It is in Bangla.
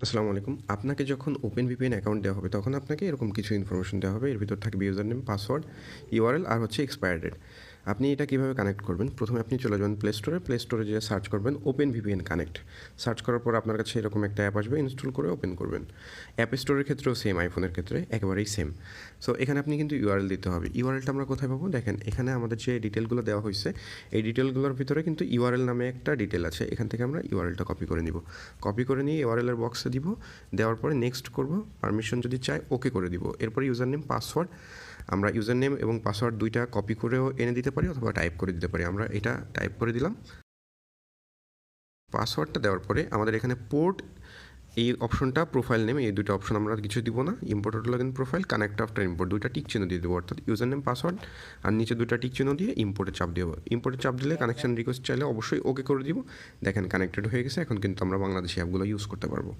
আসসালামু আলাইকুম। আপনাকে যখন ওপেন ভিপিএন অ্যাকাউন্ট দেওয়া হবে, তখন আপনাকে এরকম কিছু ইনফরমেশন দেওয়া হবে। এর ভিতর থাকবে ইউজার নেম, পাসওয়ার্ড, ইউআরএল আর হচ্ছে এক্সপায়ার ডেট। আপনি এটা কীভাবে কানেক্ট করবেন? প্রথমে আপনি চলে যাবেন প্লে স্টোরে যেয়ে সার্চ করবেন ওপেন ভিপিএন কানেক্ট। সার্চ করার পর আপনার কাছে এরকম একটা অ্যাপ আসবে, ইনস্টল করে ওপেন করবেন। অ্যাপ স্টোরের ক্ষেত্রেও সেম, আইফোনের ক্ষেত্রে একেবারেই সেম। সো এখানে আপনি কিন্তু ইউআরএল দিতে হবে। ইউআরএলটা আমরা কোথায় পাবো? দেখেন, এখানে আমাদের যে ডিটেলগুলো দেওয়া হয়েছে, এই ডিটেলগুলোর ভিতরে কিন্তু ইউআরএল নামে একটা ডিটেল আছে। এখান থেকে আমরা ইউআরএলটা কপি করে নিব। কপি করে নিয়ে ইউআরএলের বক্সে দিব। দেওয়ার পরে নেক্সট করব, পারমিশন যদি চাই ওকে করে দিব। এরপরে ইউজার নেম, পাসওয়ার্ড, আমরা ইউজার নেম এবং পাসওয়ার্ড দুইটা কপি করেও এনে দিতে পারি অথবা টাইপ করে দিতে পারি। আমরা এটা টাইপ করে দিলাম। পাসওয়ার্ডটা দেওয়ার পরে আমাদের এখানে পোর্ট, এই অপশনটা, প্রোফাইল নেম, এই দুটো অপশন আমরা কিছু দিব না। Imported login profile, connect after import, দুইটা টিক চিহ্ন দিয়ে দেবো। অর্থাৎ ইউজার নেম, পাসওয়ার্ড আর নিচে দুইটা টিক চিহ্ন দিয়ে ইম্পোর্টে চাপ দেবো। ইম্পোর্টে চাপ দিলে কানেকশন রিকোয়েস্ট চাইলে অবশ্যই ওকে করে দিব। দেখেন কানেক্টেড হয়ে গেছে। এখন কিন্তু আমরা বাংলাদেশি অ্যাপগুলো ইউজ করতে পারবো।